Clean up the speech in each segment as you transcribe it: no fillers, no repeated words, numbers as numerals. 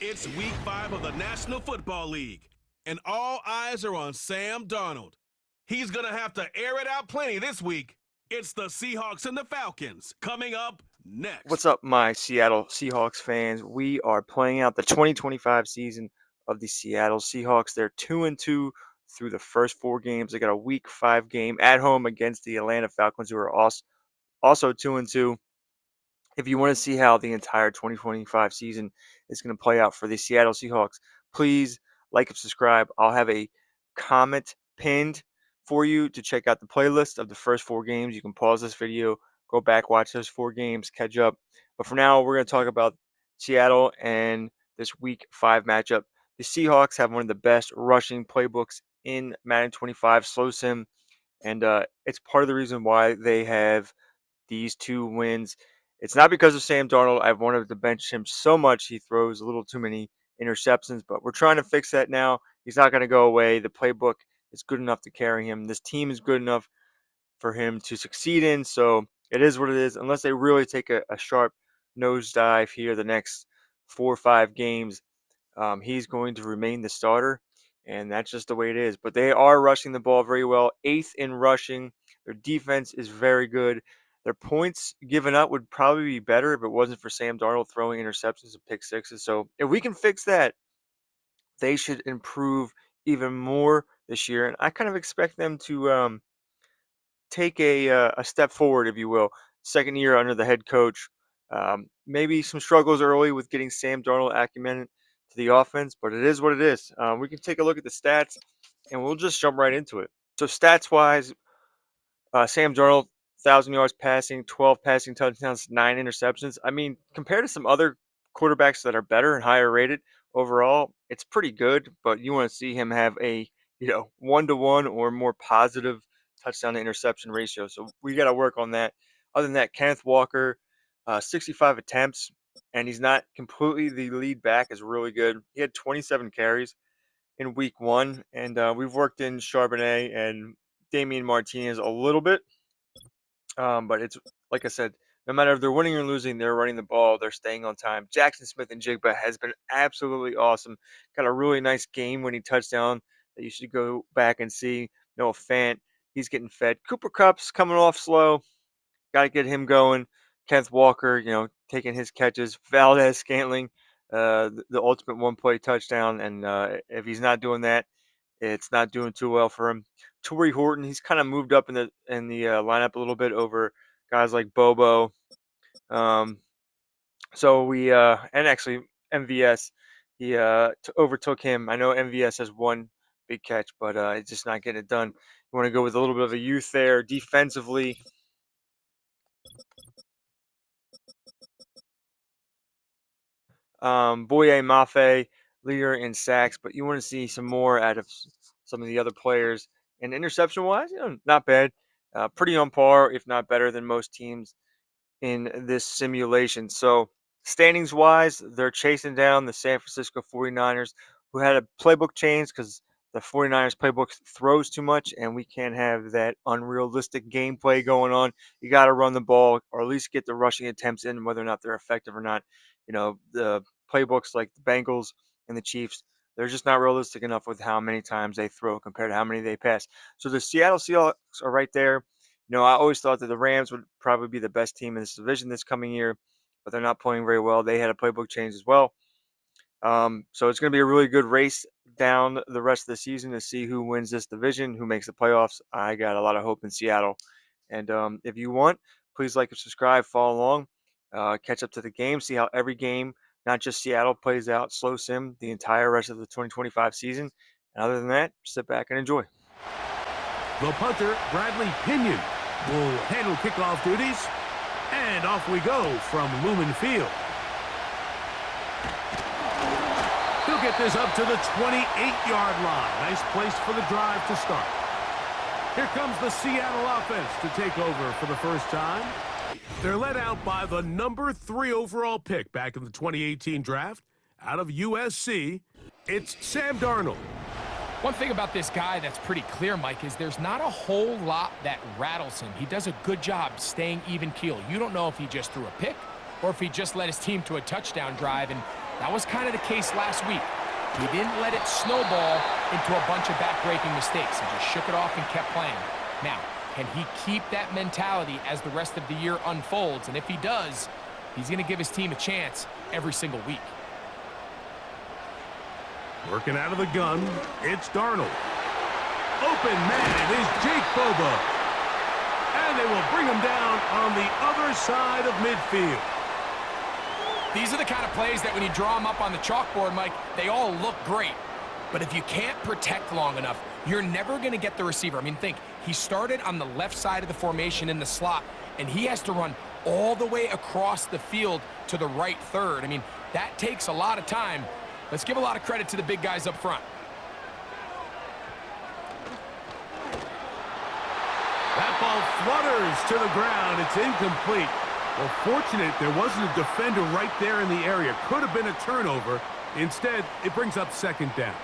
It's week 5 of the National Football League, and all eyes are on Sam Darnold. He's going to have to air it out plenty this week. It's the Seahawks and the Falcons coming up next. What's up, my Seattle Seahawks fans? We are playing out the 2025 season of the Seattle Seahawks. They're 2-2 through the first 4 games. They got a week 5 game at home against the Atlanta Falcons, who are also 2-2. If you want to see how the entire 2025 season is going to play out for the Seattle Seahawks, please like and subscribe. I'll have a comment pinned for you to check out the playlist of the first 4 games. You can pause this video, go back, watch those 4 games, catch up. But for now, we're going to talk about Seattle and this week 5 matchup. The Seahawks have one of the best rushing playbooks in Madden 25, slow sim, and it's part of the reason why they have these 2 wins. It's not because of Sam Darnold. I've wanted to bench him so much. He throws a little too many interceptions, but we're trying to fix that now. He's not going to go away. The playbook is good enough to carry him. This team is good enough for him to succeed in. So it is what it is. Unless they really take a sharp nosedive here the next 4 or 5 games, he's going to remain the starter. And that's just the way it is. But they are rushing the ball very well. 8th in rushing. Their defense is very good. Their points given up would probably be better if it wasn't for Sam Darnold throwing interceptions and pick sixes. So if we can fix that, they should improve even more this year. And I kind of expect them to take a step forward, if you will. Second year under the head coach. Maybe some struggles early with getting Sam Darnold acumen to the offense, but it is what it is. We can take a look at the stats, and we'll just jump right into it. So stats-wise, Sam Darnold, 1,000 yards passing, 12 passing touchdowns, 9 interceptions. I mean, compared to some other quarterbacks that are better and higher rated overall, it's pretty good. But you want to see him have a 1-to-1 or more positive touchdown to interception ratio. So we got to work on that. Other than that, Kenneth Walker, 65 attempts, and he's not completely the lead back, is really good. He had 27 carries in week 1, and we've worked in Charbonnet and Damian Martinez a little bit. But it's like I said, no matter if they're winning or losing, they're running the ball, they're staying on time. Jackson Smith and Jigba has been absolutely awesome. Got a really nice game-winning touchdown that you should go back and see. Noah Fant, he's getting fed. Cooper Kupp's coming off slow. Got to get him going. Kenneth Walker, taking his catches. Valdez Scantling, the ultimate one-play touchdown. And if he's not doing that, it's not doing too well for him. Torrey Horton, he's kind of moved up in the lineup a little bit over guys like Bobo. So we and actually MVS, he overtook him. I know MVS has one big catch, but it's just not getting it done. You want to go with a little bit of a youth there defensively. Boye Mafe, leader in sacks, but you want to see some more out of some of the other players. And interception-wise, not bad. Pretty on par, if not better than most teams in this simulation. So standings-wise, they're chasing down the San Francisco 49ers, who had a playbook change because the 49ers playbook throws too much, and we can't have that unrealistic gameplay going on. You got to run the ball or at least get the rushing attempts in, whether or not they're effective or not. The playbooks like the Bengals and the Chiefs, they're just not realistic enough with how many times they throw compared to how many they pass. So the Seattle Seahawks are right there. I always thought that the Rams would probably be the best team in this division this coming year, but they're not playing very well. They had a playbook change as well. So it's going to be a really good race down the rest of the season to see who wins this division, who makes the playoffs. I got a lot of hope in Seattle. And if you want, please like and subscribe, follow along, catch up to the game, see how every game, not just Seattle, plays out, slow sim the entire rest of the 2025 season. And other than that, sit back and enjoy. The punter, Bradley Pinion, will handle kickoff duties. And off we go from Lumen Field. He'll get this up to the 28-yard line. Nice place for the drive to start. Here comes the Seattle offense to take over for the first time. They're led out by the number 3 overall pick back in the 2018 draft. Out of USC, it's Sam Darnold. One thing about this guy that's pretty clear, Mike, is there's not a whole lot that rattles him. He does a good job staying even keel. You don't know if he just threw a pick or if he just led his team to a touchdown drive. And That was kind of the case last week. He didn't let it snowball into a bunch of back-breaking mistakes. He just shook it off and kept playing. Now, can he keep that mentality as the rest of the year unfolds? And if he does, he's going to give his team a chance every single week. Working out of the gun, it's Darnold. Open man is Jake Bobo. And they will bring him down on the other side of midfield. These are the kind of plays that when you draw them up on the chalkboard, Mike, they all look great. But if you can't protect long enough, you're never going to get the receiver. I mean, think, he started on the left side of the formation in the slot, and he has to run all the way across the field to the right third. I mean, that takes a lot of time. Let's give a lot of credit to the big guys up front. That ball flutters to the ground. It's incomplete. Well, fortunate there wasn't a defender right there in the area. Could have been a turnover. Instead, it brings up second down.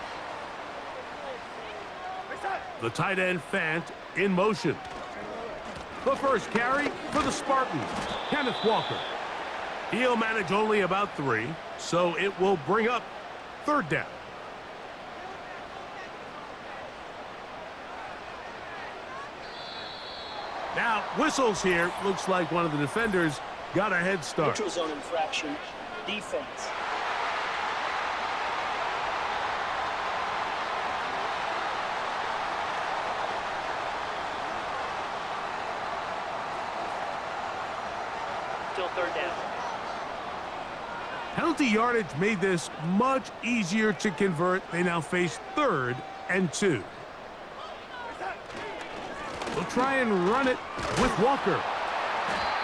The tight end Fant in motion. The first carry for the Spartans, Kenneth Walker. He'll manage only about 3, so it will bring up third down. Now, whistles here. Looks like one of the defenders got a head start. Neutral zone infraction, defense. Still third down. Penalty yardage made this much easier to convert. They now face 3rd and 2. They'll try and run it with Walker.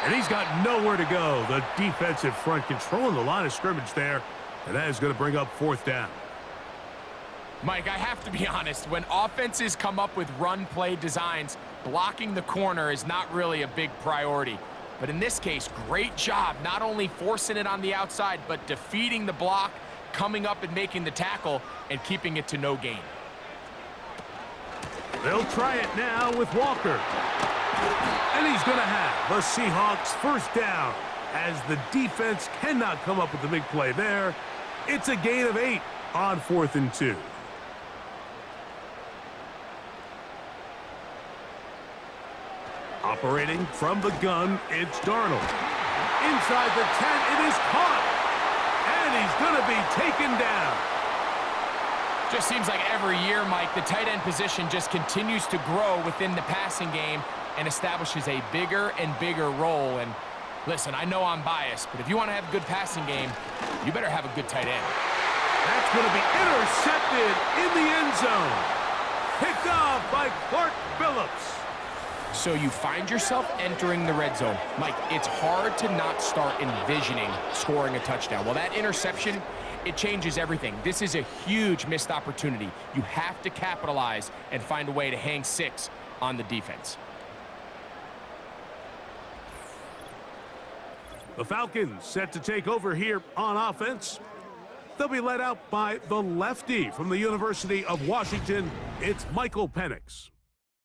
And he's got nowhere to go. The defensive front controlling the line of scrimmage there. And that is going to bring up 4th down. Mike, I have to be honest. When offenses come up with run-play designs, blocking the corner is not really a big priority. But in this case, great job not only forcing it on the outside, but defeating the block, coming up and making the tackle, and keeping it to no gain. They'll try it now with Walker. And he's going to have the Seahawks first down as the defense cannot come up with the big play there. It's a gain of 8 on 4th and 2. Operating from the gun, it's Darnold. Inside the 10, it is caught. And he's going to be taken down. Just seems like every year, Mike, the tight end position just continues to grow within the passing game and establishes a bigger and bigger role. And listen, I know I'm biased, but if you want to have a good passing game, you better have a good tight end. That's going to be intercepted in the end zone. Picked off by Clark Phillips. So you find yourself entering the red zone. Mike, it's hard to not start envisioning scoring a touchdown. Well, that interception, it changes everything. This is a huge missed opportunity. You have to capitalize and find a way to hang 6 on the defense. The Falcons set to take over here on offense. They'll be led out by the lefty from the University of Washington. It's Michael Penix.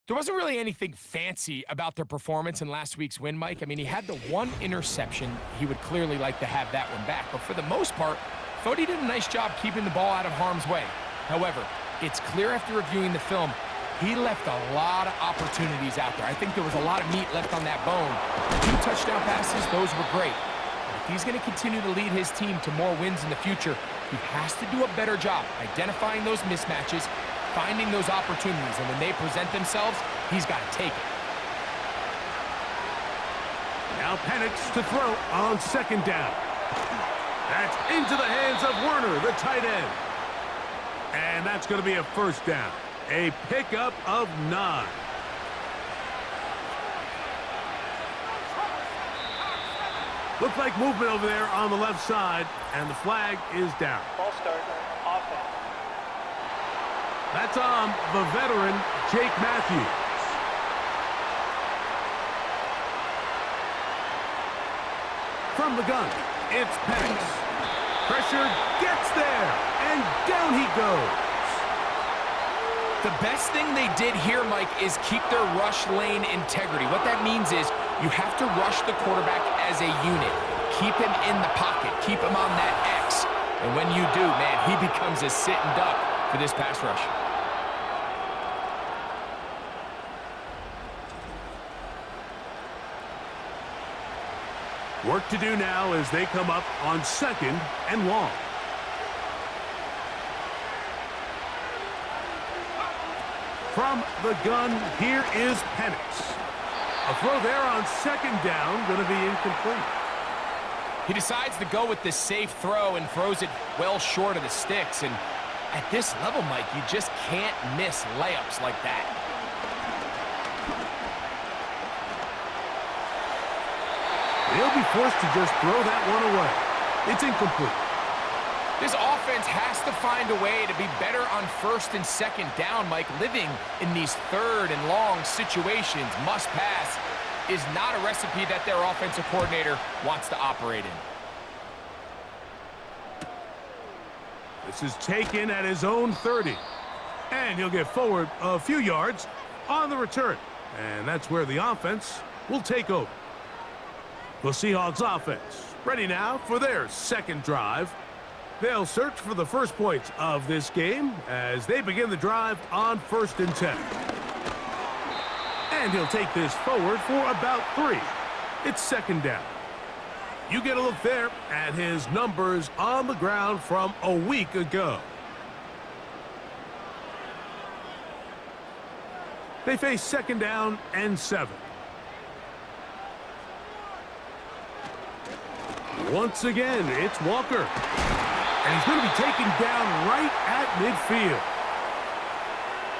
There wasn't really anything fancy about their performance in last week's win, Mike. I mean, he had the 1 interception. He would clearly like to have that one back. But for the most part, I thought he did a nice job keeping the ball out of harm's way. However, it's clear after reviewing the film, he left a lot of opportunities out there. I think there was a lot of meat left on that bone. 2 touchdown passes, those were great. But if he's going to continue to lead his team to more wins in the future, he has to do a better job identifying those mismatches, finding those opportunities, and when they present themselves, he's got to take it. Now Penix to throw on 2nd down. That's into the hands of Werner, the tight end. And that's going to be a 1st down. A pickup of 9. Looks like movement over there on the left side, and the flag is down. Ball start, offense. That's on the veteran, Jake Matthews. From the gun, it's Penix. Pressure gets there, and down he goes. The best thing they did here, Mike, is keep their rush lane integrity. What that means is you have to rush the quarterback as a unit. Keep him in the pocket. Keep him on that X. And when you do, man, he becomes a sitting duck for this pass rush. Work to do now as they come up on 2nd and long. From the gun, here is Penix. A throw there on 2nd down, going to be incomplete. He decides to go with the safe throw and throws it well short of the sticks. And at this level, Mike, you just can't miss layups like that. They'll be forced to just throw that one away. It's incomplete. This offense has to find a way to be better on 1st and 2nd down, Mike. Living in these 3rd and long situations, must pass, is not a recipe that their offensive coordinator wants to operate in. This is taken at his own 30. And he'll get forward a few yards on the return. And that's where the offense will take over. The Seahawks offense ready now for their 2nd drive. They'll search for the first points of this game as they begin the drive on 1st and 10. And he'll take this forward for about 3. It's 2nd down. You get a look there at his numbers on the ground from a week ago. They face 2nd down and 7. Once again, it's Walker. And he's going to be taken down right at midfield.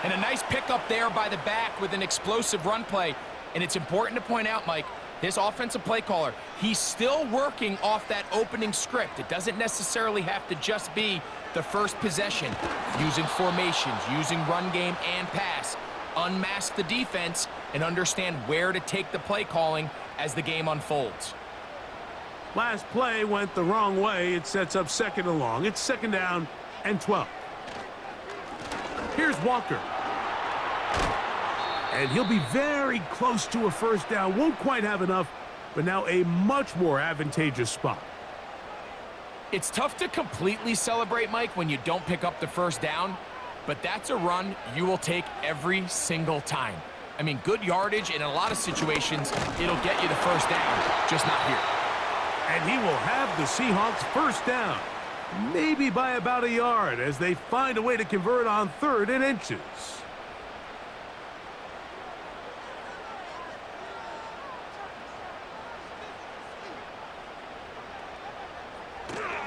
And a nice pickup there by the back with an explosive run play. And it's important to point out, Mike, this offensive play caller, he's still working off that opening script. It doesn't necessarily have to just be the first possession. Using formations, using run game and pass. Unmask the defense and understand where to take the play calling as the game unfolds. Last play went the wrong way. It sets up 2nd and long. It's 2nd down and 12. Here's Walker. And he'll be very close to a 1st down. Won't quite have enough, but now a much more advantageous spot. It's tough to completely celebrate, Mike, when you don't pick up the 1st down, but that's a run you will take every single time. I mean, good yardage in a lot of situations, it'll get you the 1st down, just not here. And he will have the Seahawks 1st down, maybe by about a yard as they find a way to convert on 3rd and inches.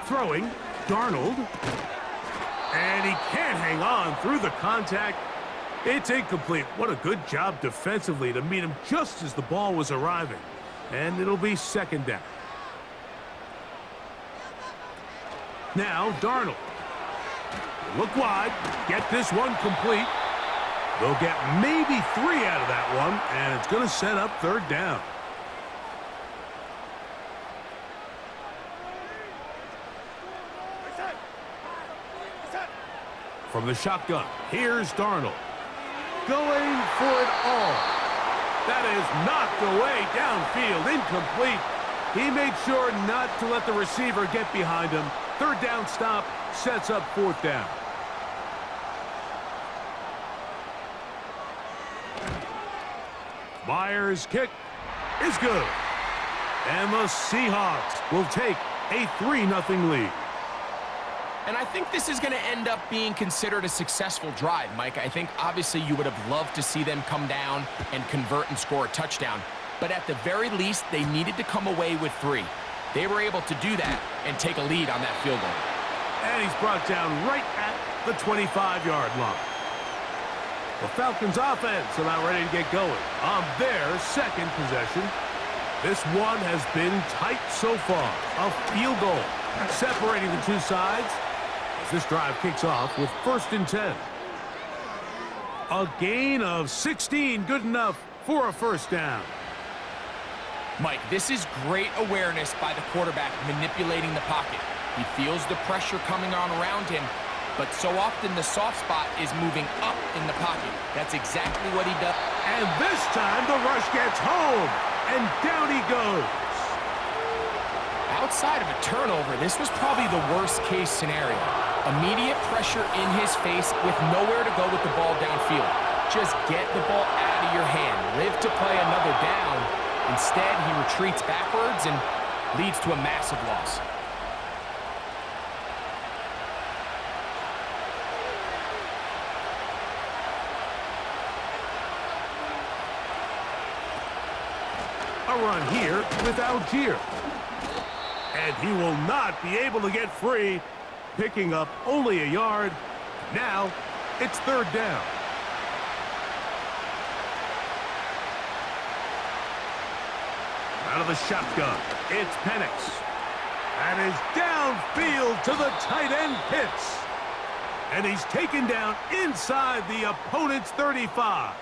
Throwing, Darnold. And he can't hang on through the contact. It's incomplete. What a good job defensively to meet him just as the ball was arriving. And it'll be 2nd down. Now, Darnold. Look wide. Get this one complete. They'll get maybe 3 out of that one, and it's going to set up 3rd down. From the shotgun, here's Darnold. Going for it all. That is knocked away downfield, incomplete. He made sure not to let the receiver get behind him. 3rd down stop sets up 4th down. Myers' kick is good. And the Seahawks will take a 3-0 lead. And I think this is going to end up being considered a successful drive, Mike. I think obviously you would have loved to see them come down and convert and score a touchdown. But at the very least, they needed to come away with 3. They were able to do that and take a lead on that field goal. And he's brought down right at the 25-yard line. The Falcons offense about ready to get going on their 2nd possession. This one has been tight so far. A field goal separating the two sides as this drive kicks off with 1st and 10. A gain of 16, good enough for a 1st down. Mike, this is great awareness by the quarterback manipulating the pocket. He feels the pressure coming on around him, but so often the soft spot is moving up in the pocket. That's exactly what he does. And this time the rush gets home, and down he goes. outside of a turnover, this was probably the worst-case scenario. Immediate pressure in his face with nowhere to go with the ball downfield. Just get the ball out of your hand. Live to play another down. Instead, he retreats backwards and leads to a massive loss. A run here with Algier. And he will not be able to get free, picking up only a yard. Now, it's third down. Out of the shotgun, it's Penix. And is downfield to the tight end Pitts. And he's taken down inside the opponent's 35.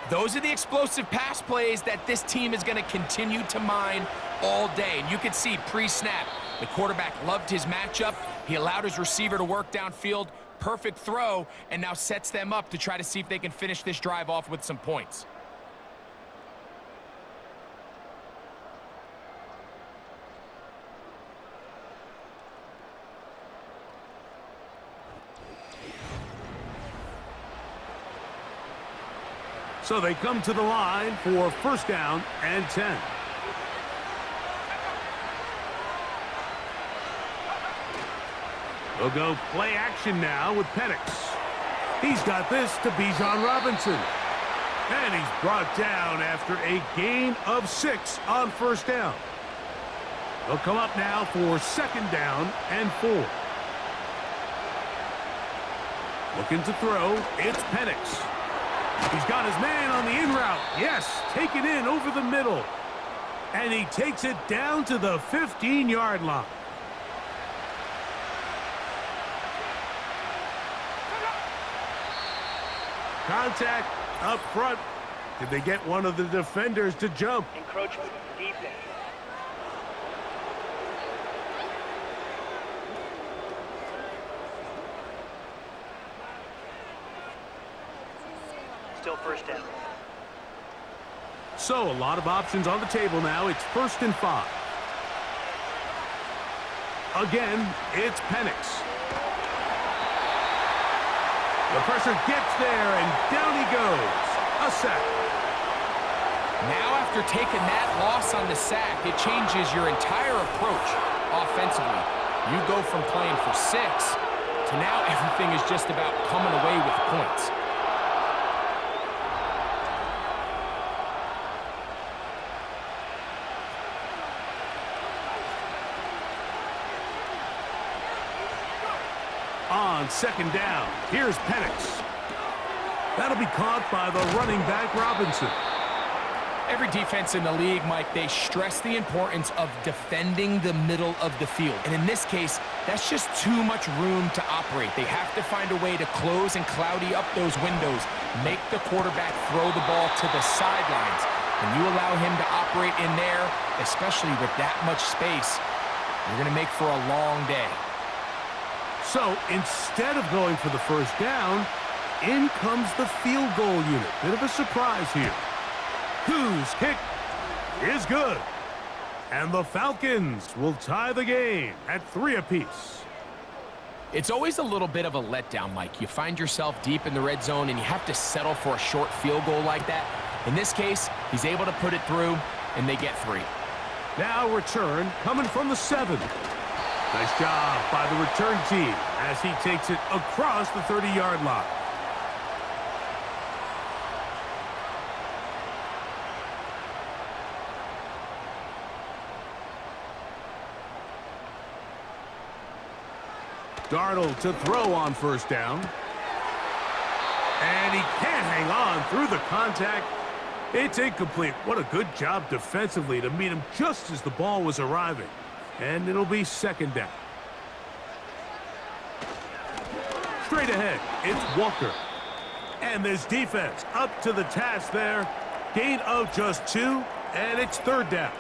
Those are the explosive pass plays that this team is going to continue to mine all day. And you can see pre-snap, the quarterback loved his matchup. He allowed his receiver to work downfield. Perfect throw, and now sets them up to try to see if they can finish this drive off with some points. So they come to the line for first down and 10. They'll go play action now with Penix. He's got this to Bijan Robinson. And he's brought down after a gain of 6 on first down. They'll come up now for second down and 4. Looking to throw, it's Penix. He's got his man on the in route. Yes, take it in over the middle. And he takes it down to the 15-yard line. Contact up front. Did they get one of the defenders to jump? Encroachment, defense. Still first down. So a lot of options on the table now. It's first and 5. Again, it's Penix. The pressure gets there, and down he goes. A sack. Now after taking that loss on the sack, it changes your entire approach offensively. You go from playing for 6 to now everything is just about coming away with points. On second down, here's Penix. That'll be caught by the running back Robinson. Every defense in the league, Mike, they stress the importance of defending the middle of the field. And in this case, that's just too much room to operate. They have to find a way to close and cloudy up those windows, make the quarterback throw the ball to the sidelines. When you allow him to operate in there, especially with that much space, you're going to make for a long day. So instead of going for the first down, in comes the field goal unit. Bit of a surprise here. Whose kick is good. And the Falcons will tie the game at 3 apiece. It's always a little bit of a letdown, Mike. You find yourself deep in the red zone and you have to settle for a short field goal like that. In this case, he's able to put it through, and they get 3. Now return coming from the 7. Nice job by the return team as he takes it across the 30-yard line. Darnold to throw on first down. And he can't hang on through the contact. It's incomplete. What a good job defensively to meet him just as the ball was arriving. And it'll be second down. Straight ahead, it's Walker. And this defense up to the task there. Gain of just 2, and it's third down.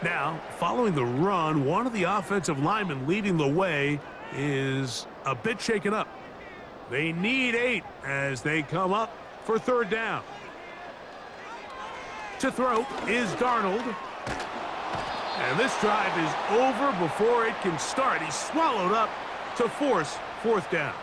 Now, following the run, one of the offensive linemen leading the way is a bit shaken up. They need 8 as they come up for third down. To throw is Darnold. And this drive is over before it can start. He's swallowed up to force fourth down.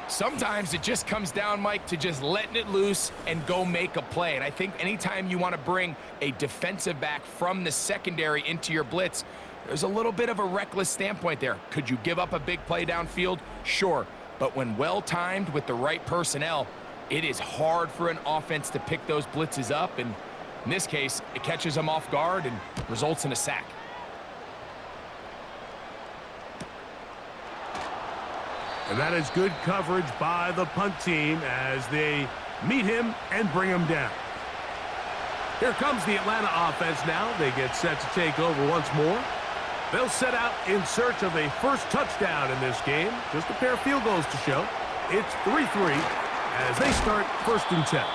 Sometimes it just comes down, Mike, to just letting it loose and go make a play. And I think anytime you want to bring a defensive back from the secondary into your blitz, there's a little bit of a reckless standpoint there. Could you give up a big play downfield? Sure. But when well-timed with the right personnel, it is hard for an offense to pick those blitzes up. And in this case, it catches them off guard and results in a sack. And that is good coverage by the punt team as they meet him and bring him down. Here comes the Atlanta offense now. They get set to take over once more. They'll set out in search of a first touchdown in this game. Just a pair of field goals to show. It's 3-3 as they start 1st and 10.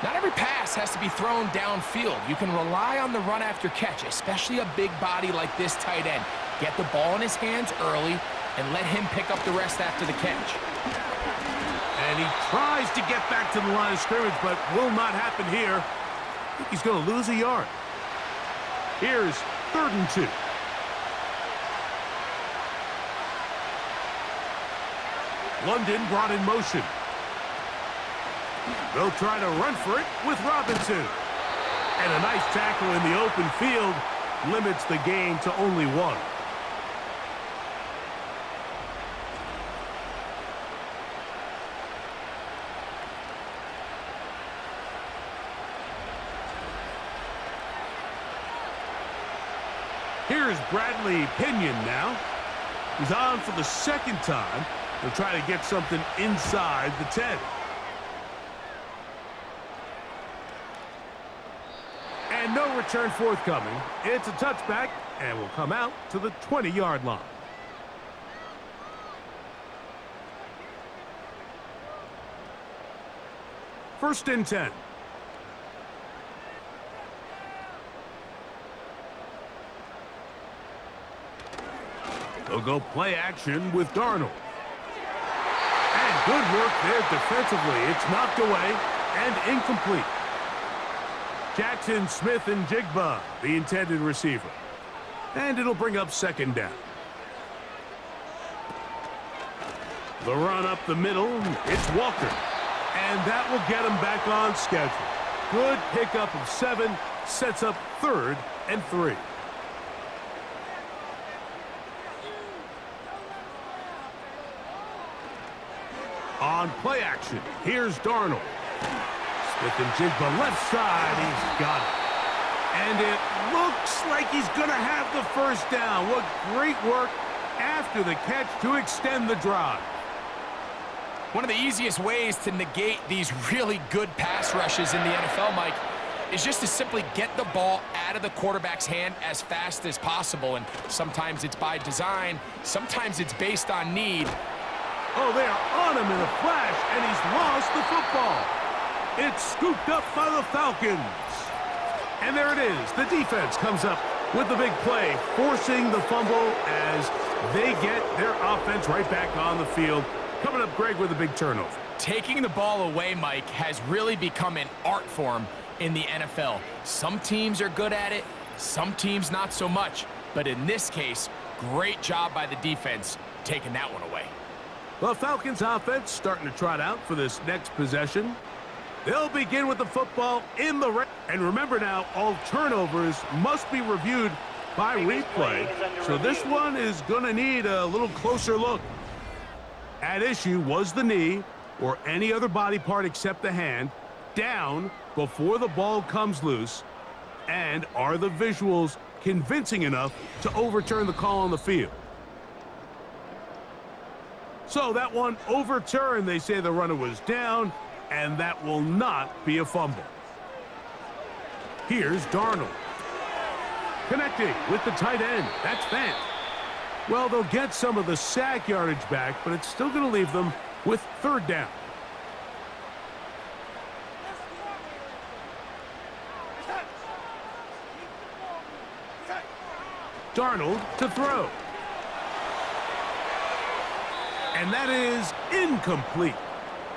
Not every pass has to be thrown downfield. You can rely on the run after catch, especially a big body like this tight end. Get the ball in his hands early and let him pick up the rest after the catch. And he tries to get back to the line of scrimmage, but will not happen here. I think he's going to lose a yard. Here's 3rd and 2. London brought in motion. They'll try to run for it with Robinson. And a nice tackle in the open field limits the gain to only 1. Here's Bradley Pinion now. He's on for the 2nd time. They'll try to get something inside the 10. And no return forthcoming. It's a touchback and will come out to the 20-yard line. First and 10. They'll go play action with Darnold. And good work there defensively. It's knocked away and incomplete. Jackson, Smith, and Jigba, the intended receiver. And it'll bring up 2nd down. The run up the middle, it's Walker. And that will get him back on schedule. Good pickup of 7, sets up 3rd and 3. On play action, here's Darnold. Smith and Jigba left side, he's got it. And it looks like he's going to have the 1st down. What great work after the catch to extend the drive. One of the easiest ways to negate these really good pass rushes in the NFL, Mike, is just to simply get the ball out of the quarterback's hand as fast as possible. And sometimes it's by design, sometimes it's based on need. Oh, they are on him in a flash, and he's lost the football. It's scooped up by the Falcons. And there it is. The defense comes up with the big play, forcing the fumble as they get their offense right back on the field. Coming up, Greg, with a big turnover. Taking the ball away, Mike, has really become an art form in the NFL. Some teams are good at it, some teams not so much. But in this case, great job by the defense taking that one away. The Falcons offense starting to trot out for this next possession. They'll begin with the football in the red. And remember now, all turnovers must be reviewed by replay. So this one is going to need a little closer look. At issue was the knee or any other body part except the hand down before the ball comes loose. And are the visuals convincing enough to overturn the call on the field? So that one overturned. They say the runner was down, and that will not be a fumble. Here's Darnold. Connecting with the tight end. That's Fant. Well, they'll get some of the sack yardage back, but it's still going to leave them with 3rd down. Darnold to throw. And that is incomplete.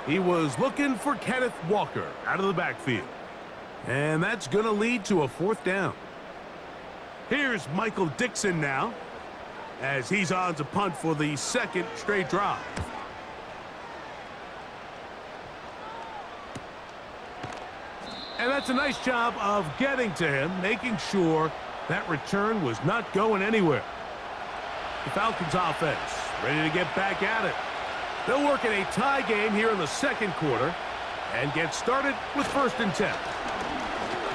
He was looking for Kenneth Walker out of the backfield. And that's going to lead to a 4th down. Here's Michael Dixon now, as he's on to punt for the second straight drive. And that's a nice job of getting to him, making sure that return was not going anywhere. The Falcons offense ready to get back at it. They'll work in a tie game here in the second quarter and get started with 1st and 10.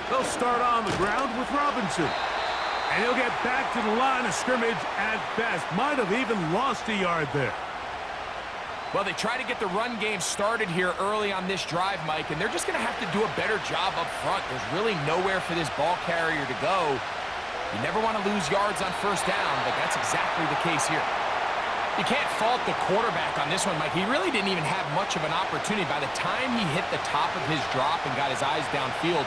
They'll start on the ground with Robinson. And he'll get back to the line of scrimmage at best. Might have even lost a yard there. Well, they try to get the run game started here early on this drive, Mike, and they're just going to have to do a better job up front. There's really nowhere for this ball carrier to go. You never want to lose yards on 1st down, but that's exactly the case here. You can't fault the quarterback on this one, Mike. He really didn't even have much of an opportunity. By the time he hit the top of his drop and got his eyes downfield,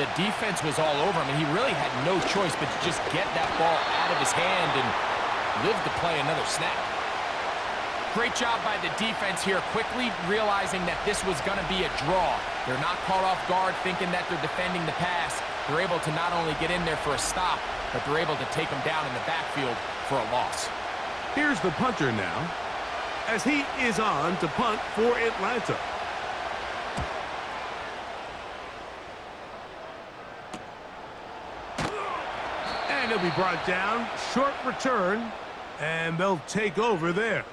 the defense was all over him, and he really had no choice but to just get that ball out of his hand and live to play another snap. Great job by the defense here, quickly realizing that this was going to be a draw. They're not caught off guard thinking that they're defending the pass. They're able to not only get in there for a stop, but they're able to take them down in the backfield for a loss. Here's the punter now, as he is on to punt for Atlanta. And he'll be brought down, short return, and they'll take over there.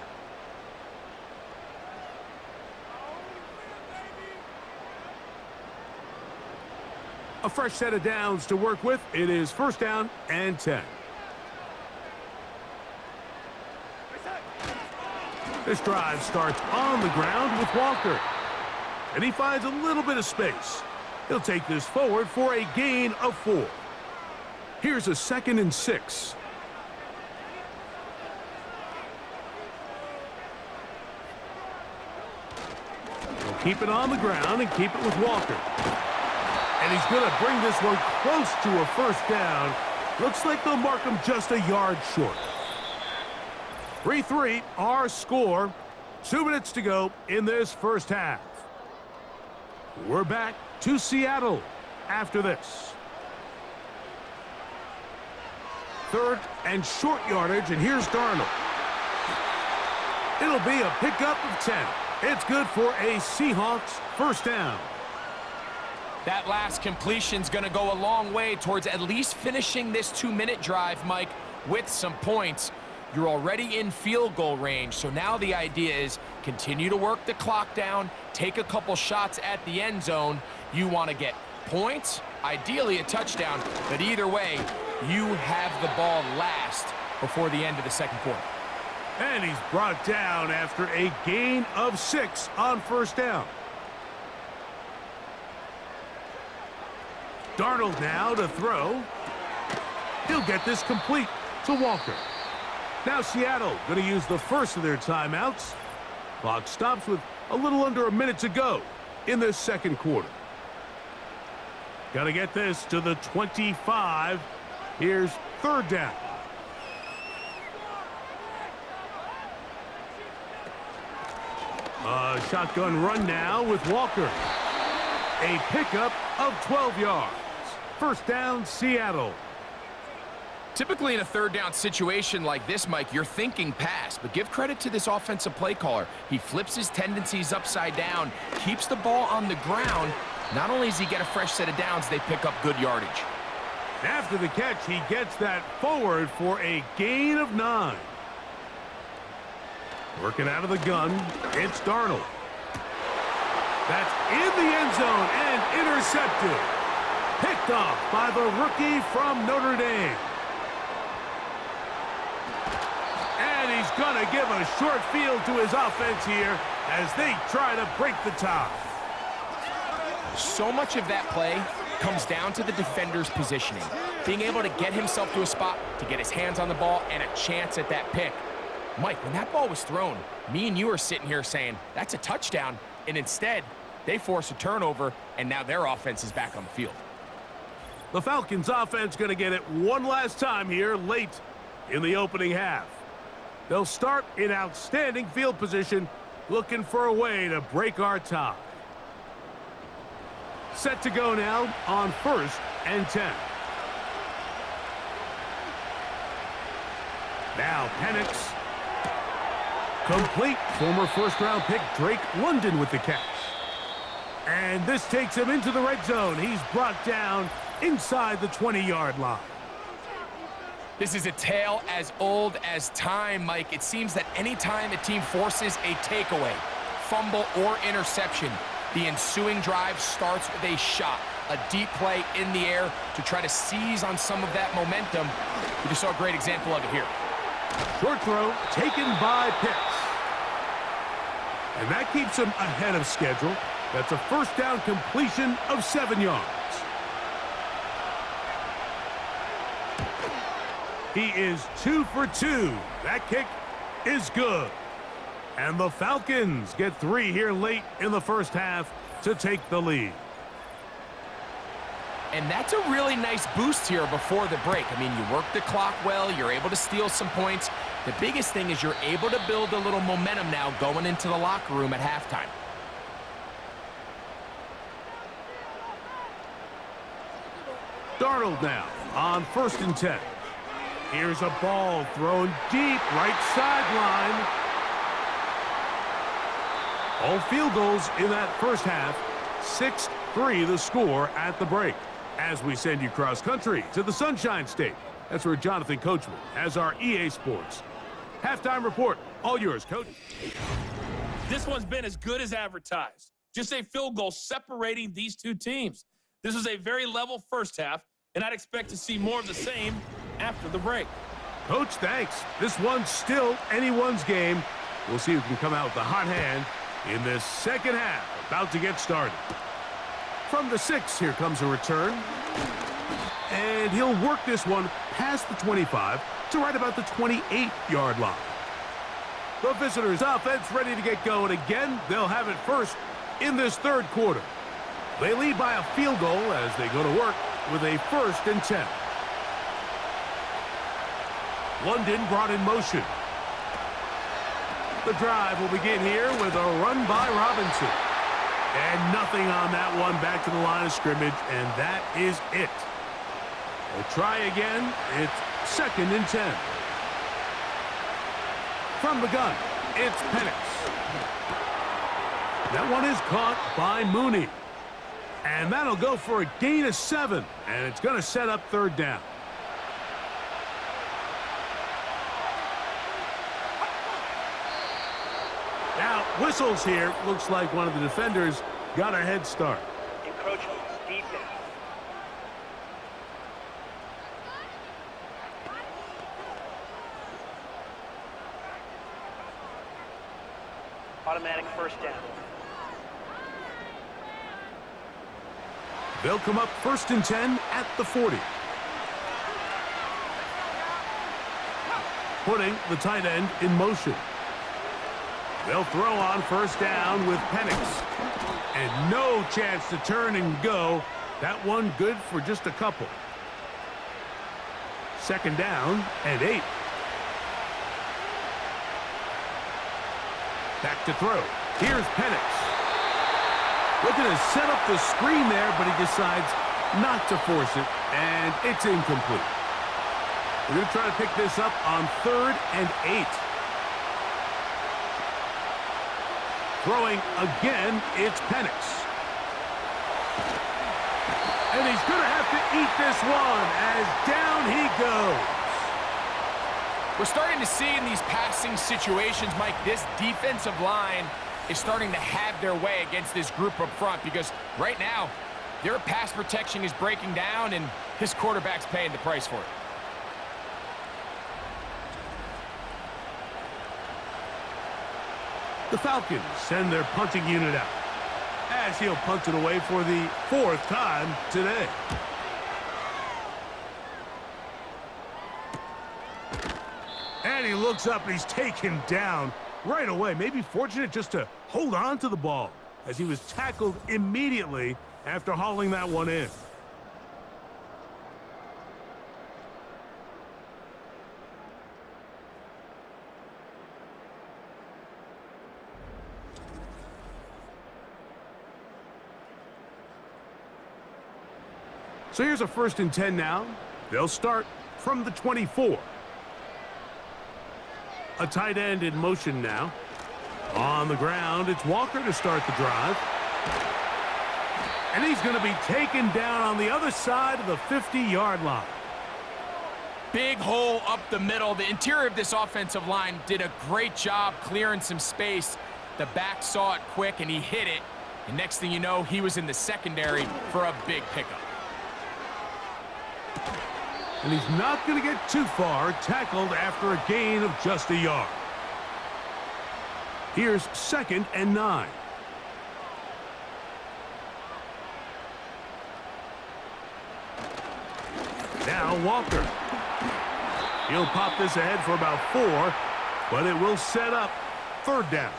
A fresh set of downs to work with. It is 1st down and 10. This drive starts on the ground with Walker. And he finds a little bit of space. He'll take this forward for a gain of 4. Here's a 2nd and 6. He'll keep it on the ground and keep it with Walker. And he's going to bring this one close to a 1st down. Looks like they'll mark him just a yard short. 3-3, our score. 2 minutes to go in this 1st half. We're back to Seattle after this. 3rd and short yardage, and here's Darnold. It'll be a pickup of 10. It's good for a Seahawks 1st down. That last completion's going to go a long way towards at least finishing this 2-minute drive, Mike, with some points. You're already in field goal range, so now the idea is continue to work the clock down, take a couple shots at the end zone. You want to get points, ideally a touchdown, but either way, you have the ball last before the end of the second quarter. And he's brought down after a gain of 6 on 1st down. Darnold now to throw. He'll get this complete to Walker. Now Seattle going to use the first of their timeouts. Clock stops with a little under a minute to go in this second quarter. Got to get this to the 25. Here's 3rd down. A shotgun run now with Walker. A pickup of 12 yards. 1st down, Seattle. Typically in a 3rd down situation like this, Mike, you're thinking pass, but give credit to this offensive play caller. He flips his tendencies upside down, keeps the ball on the ground. Not only does he get a fresh set of downs, they pick up good yardage. After the catch, he gets that forward for a gain of 9. Working out of the gun, it's Darnold. That's in the end zone and intercepted. Picked off by the rookie from Notre Dame. And he's going to give a short field to his offense here as they try to break the tie. So much of that play comes down to the defender's positioning. Being able to get himself to a spot, to get his hands on the ball, and a chance at that pick. Mike, when that ball was thrown, me and you are sitting here saying, that's a touchdown. And instead, they force a turnover, and now their offense is back on the field. The Falcons offense going to get it one last time here late in the opening half. They'll start in outstanding field position, looking for a way to break our tie. Set to go now on 1st and 10. Now Penix. Complete. Former first-round pick Drake London with the catch. And this takes him into the red zone. He's brought down inside the 20-yard line. This is a tale as old as time, Mike. It seems that anytime a team forces a takeaway, fumble, or interception, the ensuing drive starts with a shot, a deep play in the air to try to seize on some of that momentum. We just saw a great example of it here. Short throw taken by Pitts. And that keeps him ahead of schedule. That's a first down completion of 7 yards. He is 2 for 2. That kick is good. And the Falcons get 3 here late in the first half to take the lead. And that's a really nice boost here before the break. I mean, you work the clock well. You're able to steal some points. The biggest thing is you're able to build a little momentum now going into the locker room at halftime. Darnold now on 1st and 10. Here's a ball thrown deep right sideline. All field goals in that first half. 6-3 the score at the break. As we send you cross-country to the Sunshine State. That's where Jonathan Coachman has our EA Sports halftime report. All yours, Coach. This one's been as good as advertised. Just a field goal separating these two teams. This was a very level first half, and I'd expect to see more of the same after the break. Coach, thanks. This one's still anyone's game. We'll see who can come out with the hot hand in this second half. About to get started. From the 6, here comes a return. And he'll work this one past the 25 to right about the 28-yard line. The visitors' offense ready to get going again. They'll have it first in this third quarter. They lead by a field goal as they go to work with a 1st and 10. London brought in motion. The drive will begin here with a run by Robinson. And nothing on that one, back to the line of scrimmage, and that is it. They'll try again. It's 2nd and 10. From the gun, it's Penix. That one is caught by Mooney. And that'll go for a gain of 7, and it's going to set up 3rd down. Now, whistles here. Looks like one of the defenders got a head start. Encroachment, defense. Automatic first down. They'll come up 1st and 10 at the 40. Putting the tight end in motion. They'll throw on 1st down with Penix. And no chance to turn and go. That one good for just a couple. 2nd down and 8. Back to throw. Here's Penix. Looking to set up the screen there, but he decides not to force it, and it's incomplete. We're going to try to pick this up on 3rd and 8. Throwing again, it's Penix. And he's going to have to eat this one as down he goes. We're starting to see in these passing situations, Mike, this defensive line is starting to have their way against this group up front because right now, their pass protection is breaking down and his quarterback's paying the price for it. The Falcons send their punting unit out as he'll punt it away for the 4th time today. And he looks up and he's taken down right away. Maybe fortunate just to hold on to the ball as he was tackled immediately after hauling that one in. So here's a 1st and 10 now. They'll start from the 24. A tight end in motion now. On the ground, it's Walker to start the drive. And he's going to be taken down on the other side of the 50-yard line. Big hole up the middle. The interior of this offensive line did a great job clearing some space. The back saw it quick, and he hit it. And next thing you know, he was in the secondary for a big pickup. And he's not going to get too far, tackled after a gain of just a yard. Here's 2nd and 9. Now Walker. He'll pop this ahead for about 4, but it will set up 3rd down.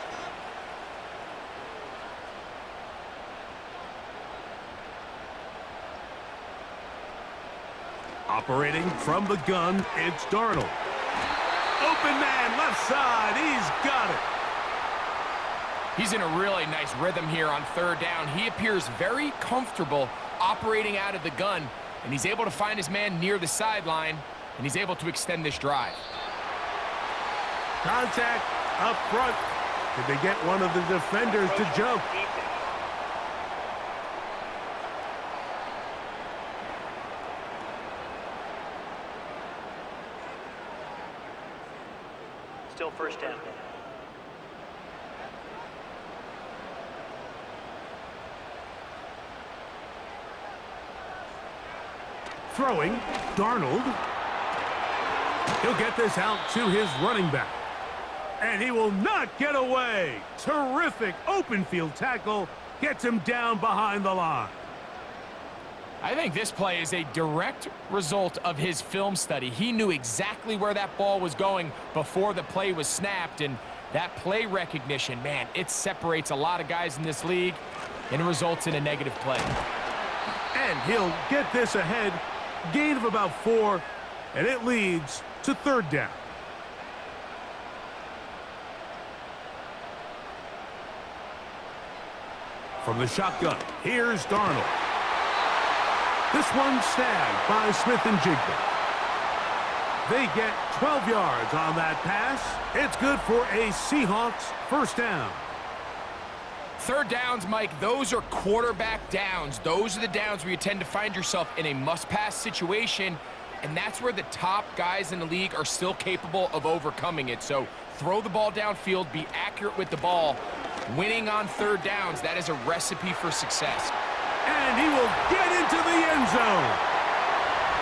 Operating from the gun, it's Darnold. Open man, left side, he's got it. He's in a really nice rhythm here on 3rd down. He appears very comfortable operating out of the gun, and he's able to find his man near the sideline, and he's able to extend this drive. Contact up front. Did they get one of the defenders to jump? Still 1st down. Throwing, Darnold. He'll get this out to his running back. And he will not get away. Terrific open field tackle. Gets him down behind the line. I think this play is a direct result of his film study. He knew exactly where that ball was going before the play was snapped, and that play recognition, man, it separates a lot of guys in this league, and it results in a negative play. And he'll get this ahead. Gain of about 4, and it leads to 3rd down. From the shotgun, here's Darnold. This one snagged by Smith and Jigba. They get 12 yards on that pass. It's good for a Seahawks 1st down. 3rd downs, Mike, those are quarterback downs. Those are the downs where you tend to find yourself in a must-pass situation, and that's where the top guys in the league are still capable of overcoming it. So throw the ball downfield, be accurate with the ball. Winning on 3rd downs, that is a recipe for success. And he will get into the end zone.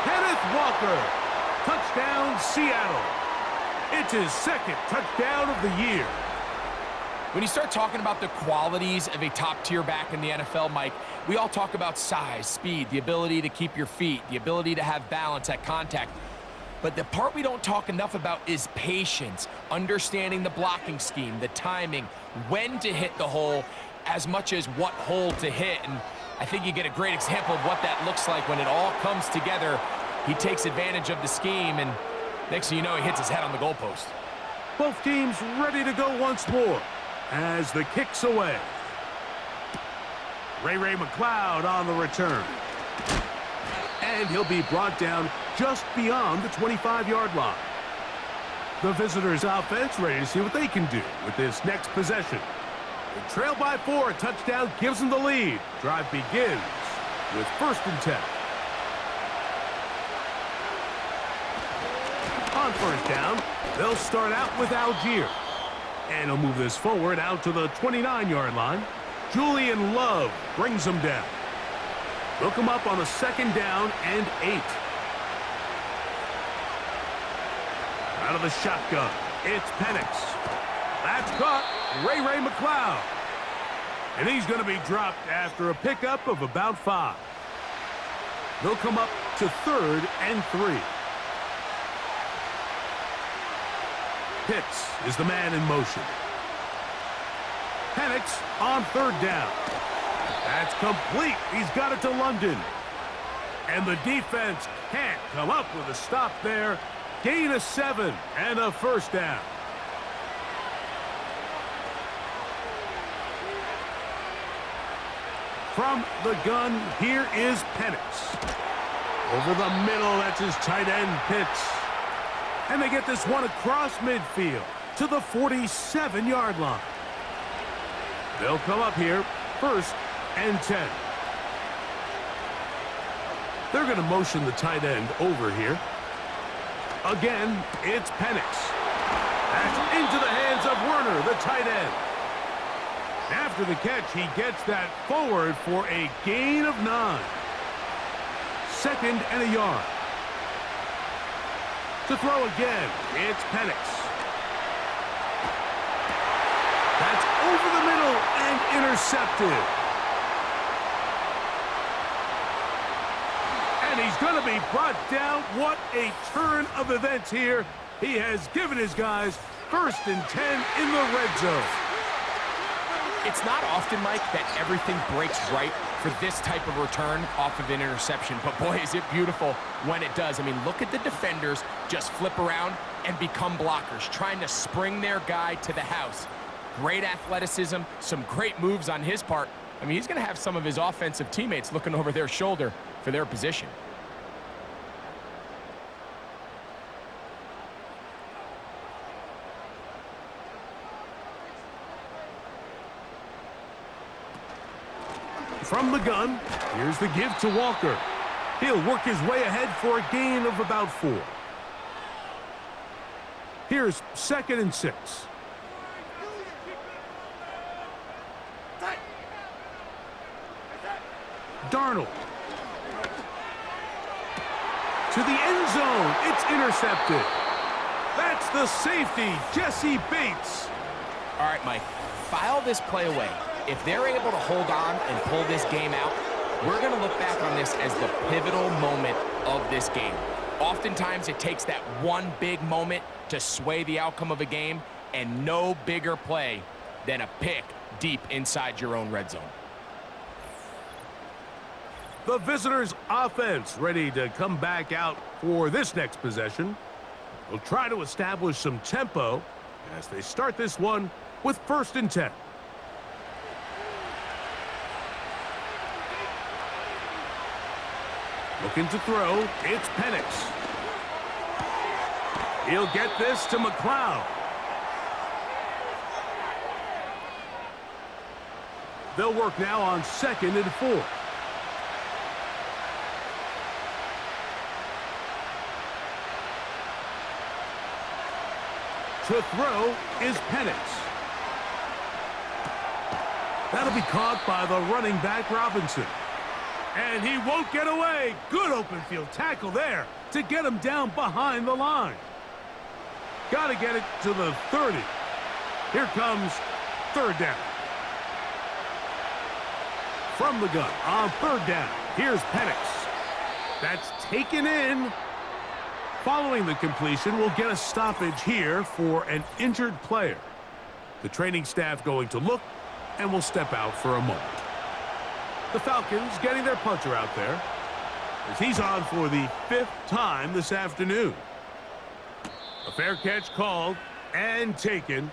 Kenneth Walker, touchdown Seattle. It's his 2nd touchdown of the year. When you start talking about the qualities of a top-tier back in the NFL, Mike, we all talk about size, speed, the ability to keep your feet, the ability to have balance at contact. But the part we don't talk enough about is patience, understanding the blocking scheme, the timing, when to hit the hole, as much as what hole to hit. And I think you get a great example of what that looks like when it all comes together. He takes advantage of the scheme, and next thing you know, he hits his head on the goalpost. Both teams ready to go once more as the kick's away. Ray McLeod on the return. And he'll be brought down just beyond the 25-yard line. The visitors' offense ready to see what they can do with this next possession. They trail by 4, a touchdown gives them the lead. Drive begins with 1st and 10. On 1st down, they'll start out with Algier. And he'll move this forward out to the 29-yard line. Julian Love brings them down. They'll come up on a 2nd down and 8. Out of the shotgun, it's Penix. That's caught. Ray McLeod. And he's going to be dropped after a pickup of about 5. They'll come up to 3rd and 3. Pitts is the man in motion. Penix on 3rd down. That's complete. He's got it to London. And the defense can't come up with a stop there. Gain of 7 and a 1st down. From the gun, here is Penix. Over the middle, that's his tight end, Pitts. And they get this one across midfield. to the 47-yard line. They'll come up here, 1st and 10. They're going to motion the tight end over here. Again, it's Penix. That's into the hands of Werner, the tight end. After the catch, he gets that forward for a gain of 9. 2nd and a yard. To throw again, it's Penix. That's over the middle and intercepted. And he's going to be brought down. What a turn of events here. He has given his guys 1st and 10 in the red zone. It's not often, Mike, that everything breaks right for this type of return off of an interception. But boy, is it beautiful when it does. I mean, look at the defenders just flip around and become blockers, trying to spring their guy to the house. Great athleticism, some great moves on his part. I mean, he's going to have some of his offensive teammates looking over their shoulder for their position. From the gun, here's the give to Walker. He'll work his way ahead for a gain of about 4. Here's 2nd and 6. Darnold. To the end zone. It's intercepted. That's the safety, Jesse Bates. All right, Mike, file this play away. If they're able to hold on and pull this game out, we're going to look back on this as the pivotal moment of this game. Oftentimes, it takes that one big moment to sway the outcome of a game, and no bigger play than a pick deep inside your own red zone. The visitors' offense ready to come back out for this next possession. They'll try to establish some tempo as they start this one with 1st and 10. Looking to throw, it's Penix. He'll get this to McLeod. They'll work now on 2nd and 4. To throw is Penix. That'll be caught by the running back Robinson. And he won't get away. Good open field tackle there to get him down behind the line. Got to get it to the 30. Here comes 3rd down. From the gun on 3rd down, here's Penix. That's taken in. Following the completion, we'll get a stoppage here for an injured player. The training staff going to look and will step out for a moment. The Falcons getting their punter out there as he's on for the 5th time this afternoon. A fair catch called and taken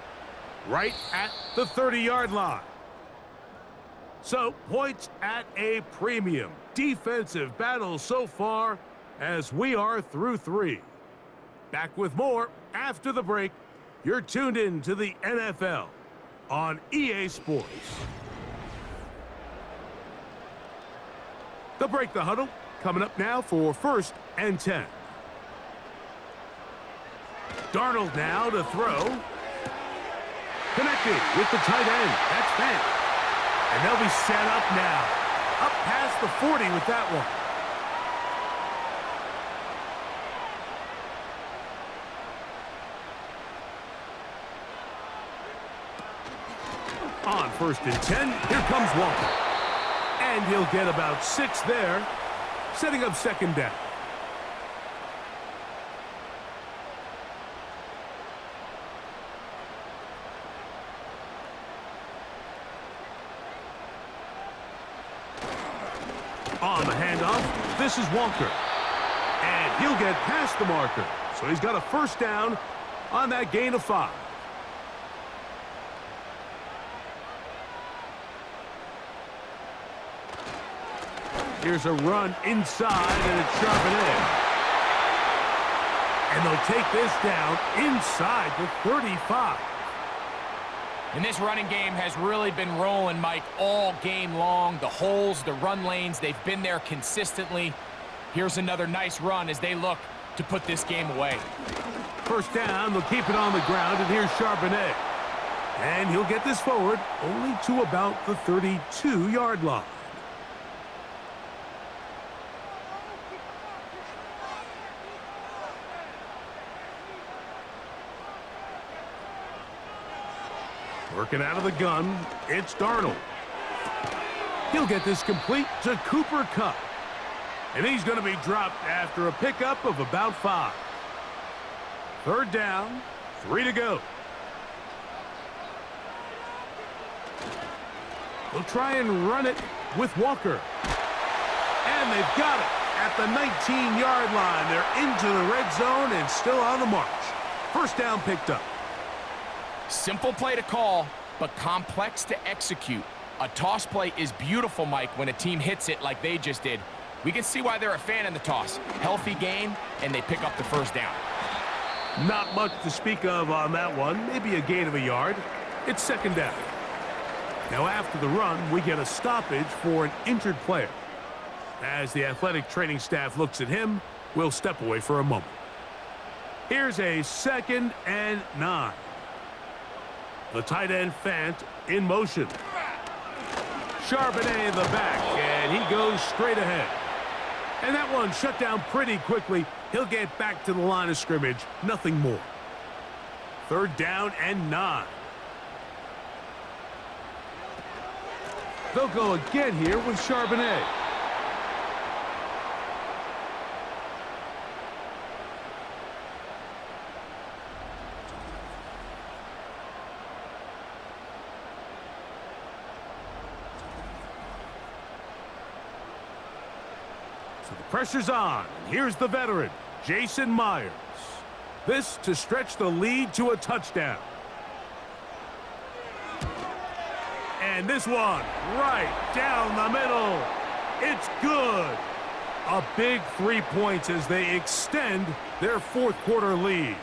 right at the 30-yard line. So points at a premium. Defensive battle so far as we are through 3. Back with more after the break. You're tuned in to the NFL on EA Sports. They'll break the huddle. Coming up now for 1st and 10. Darnold now to throw. Connected with the tight end. That's Fant. And they'll be set up now. Up past the 40 with that one. On 1st and 10, here comes Walker. And he'll get about 6 there, setting up 2nd down. On the handoff, this is Walker. And he'll get past the marker. So he's got a 1st down on that gain of 5. Here's a run inside, and it's sharp and in. And they'll take this down inside the 35. And this running game has really been rolling, Mike, all game long. The holes, the run lanes, they've been there consistently. Here's another nice run as they look to put this game away. First down, they'll keep it on the ground, and here's Charbonnet. And he'll get this forward only to about the 32-yard line. Working out of the gun, it's Darnold. He'll get this complete to Cooper Kupp. And he's going to be dropped after a pickup of about 5. Third down, 3 to go. They'll try and run it with Walker. And they've got it at the 19-yard line. They're into the red zone and still on the march. First down picked up. Simple play to call, but complex to execute. A toss play is beautiful, Mike, when a team hits it like they just did. We can see why they're a fan in the toss. Healthy game, and they pick up the first down. Not much to speak of on that one. Maybe a gain of a yard. It's second down. Now after the run, we get a stoppage for an injured player. As the athletic training staff looks at him, we'll step away for a moment. Here's a 2nd and 9. The tight end Fant in motion. Charbonnet in the back, and he goes straight ahead. And that one shut down pretty quickly. He'll get back to the line of scrimmage, nothing more. Third down and 9. They'll go again here with Charbonnet. So the pressure's on. Here's the veteran, Jason Myers. This to stretch the lead to a touchdown. And this one right down the middle. It's good. A big 3 points as they extend their fourth quarter lead.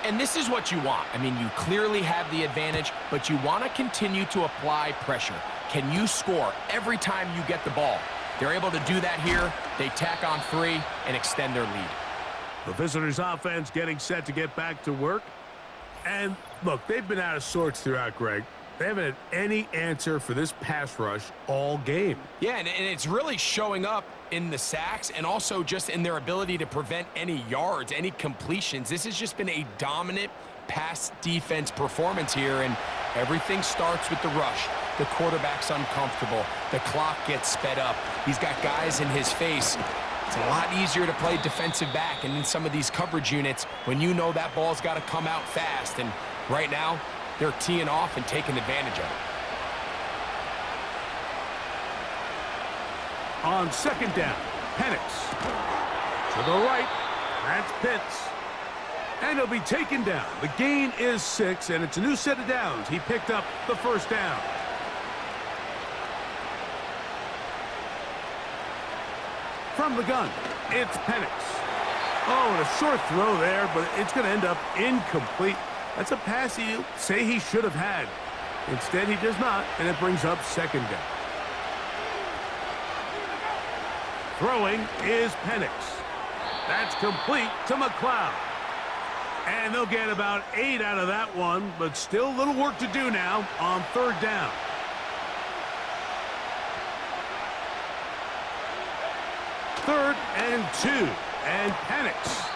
And this is what you want. I mean, you clearly have the advantage, but you want to continue to apply pressure. Can you score every time you get the ball? They're able to do that here. They tack on 3 and extend their lead. The visitors' offense getting set to get back to work. And look, they've been out of sorts throughout, Greg. They haven't had any answer for this pass rush all game. Yeah, and it's really showing up in the sacks and also just in their ability to prevent any yards, any completions. This has just been a dominant pass defense performance here, and everything starts with the rush. The quarterback's uncomfortable. The clock gets sped up. He's got guys in his face. It's a lot easier to play defensive back and in some of these coverage units when you know that ball's got to come out fast. And right now, they're teeing off and taking advantage of it. On second down, Penix. To the right, that's Pitts. And he'll be taken down. The gain is 6, and it's a new set of downs. He picked up the first down. From the gun, it's Penix. Oh, and a short throw there, but it's going to end up incomplete. That's a pass he'll say he should have had. Instead, he does not, and it brings up second down. Throwing is Penix. That's complete to McLeod. And they'll get about 8 out of that one, but still a little work to do now on third down. Third and 2, and Penix.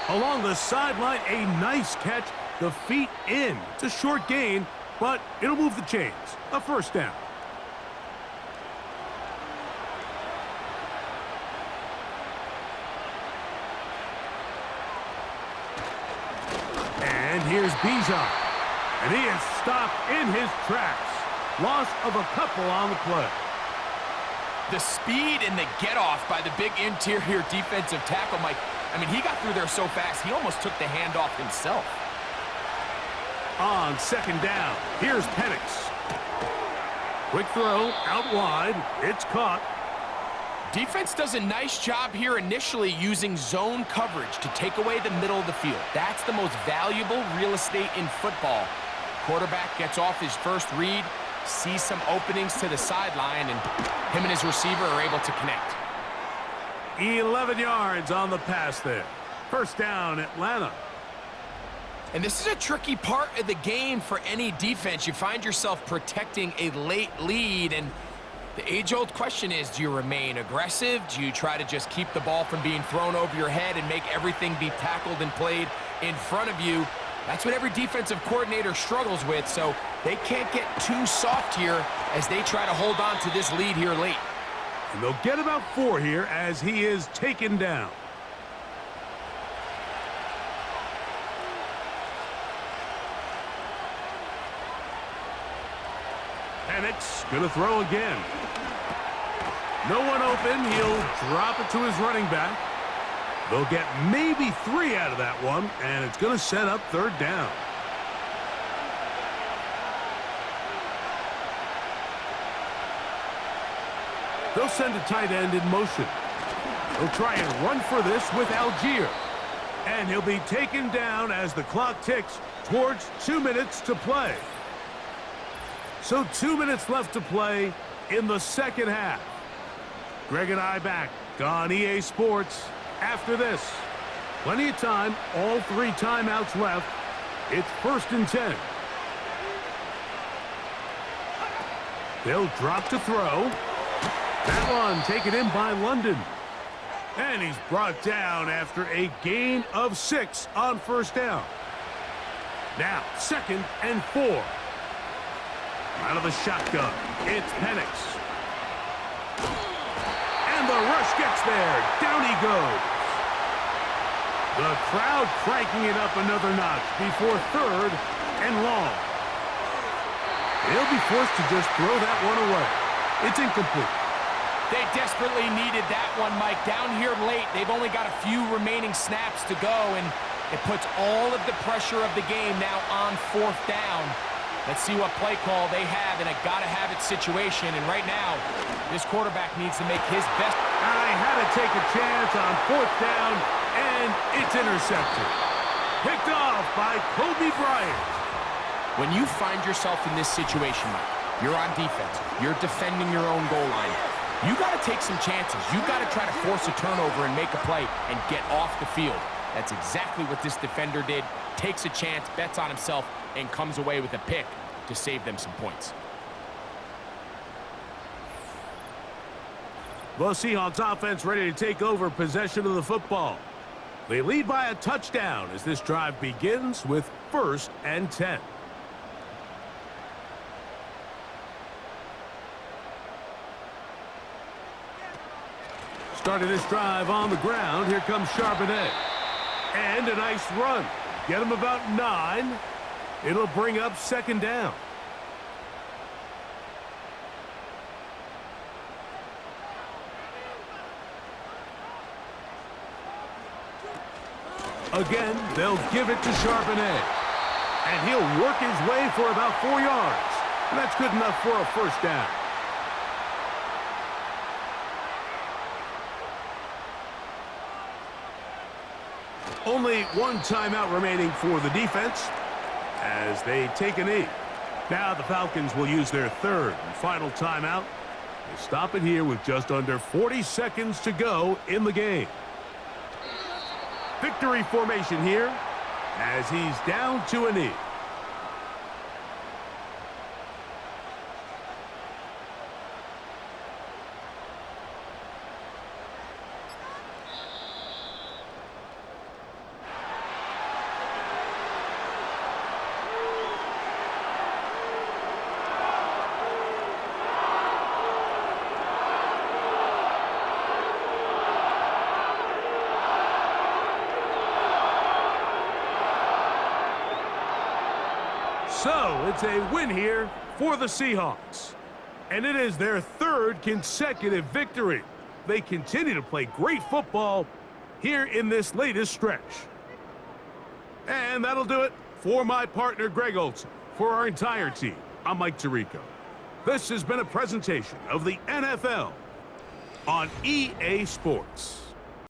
Along the sideline, a nice catch. The feet in. It's a short gain, but it'll move the chains. A first down. And here's Bijan. And he is stopped in his tracks. Loss of a couple on the play. The speed and the get-off by the big interior defensive tackle, Mike. I mean, he got through there so fast, he almost took the handoff himself. On second down, here's Penix. Quick throw, out wide. It's caught. Defense does a nice job here initially using zone coverage to take away the middle of the field. That's the most valuable real estate in football. Quarterback gets off his first read, sees some openings to the sideline, and him and his receiver are able to connect. 11 yards on the pass there. First down, Atlanta. And this is a tricky part of the game for any defense. You find yourself protecting a late lead, and the age-old question is, do you remain aggressive? Do you try to just keep the ball from being thrown over your head and make everything be tackled and played in front of you? That's what every defensive coordinator struggles with, so they can't get too soft here as they try to hold on to this lead here late. And they'll get about 4 here as he is taken down. Penix going to throw again. No one open. He'll drop it to his running back. They'll get maybe 3 out of that one, and it's going to set up third down. They'll send a tight end in motion. They'll try and run for this with Algier. And he'll be taken down as the clock ticks towards 2 minutes to play. So 2 minutes left to play in the second half. Greg and I back on EA Sports after this. Plenty of time, all 3 timeouts left. It's 1st and 10. They'll drop to throw. That one taken in by London. And he's brought down after a gain of 6 on first down. Now, 2nd and 4. Out of the shotgun, it's Penix. And the rush gets there. Down he goes. The crowd cranking it up another notch before 3rd and long. They'll be forced to just throw that one away. It's incomplete. They desperately needed that one, Mike. Down here late, they've only got a few remaining snaps to go, and it puts all of the pressure of the game now on 4th down. Let's see what play call they have in a gotta-have-it situation. And right now, this quarterback needs to make his best. I had to take a chance on 4th down, and it's intercepted. Picked off by Kobe Bryant. When you find yourself in this situation, Mike, you're on defense, you're defending your own goal line, you got to take some chances. You got to try to force a turnover and make a play and get off the field. That's exactly what this defender did. Takes a chance, bets on himself, and comes away with a pick to save them some points. The Seahawks offense ready to take over possession of the football. They lead by a touchdown as this drive begins with 1st and 10. Starting this drive on the ground, here comes Charbonnet. And a nice run. Get him about 9. It'll bring up 2nd down. Again, they'll give it to Charbonnet. And he'll work his way for about 4 yards. And that's good enough for a 1st down. Only 1 timeout remaining for the defense as they take a knee. Now the Falcons will use their 3rd and final timeout. They stop it here with just under 40 seconds to go in the game. Victory formation here as he's down to a knee. So, it's a win here for the Seahawks. And it is their 3rd consecutive victory. They continue to play great football here in this latest stretch. And that'll do it for my partner, Greg Olson. For our entire team, I'm Mike Tirico. This has been a presentation of the NFL on EA Sports.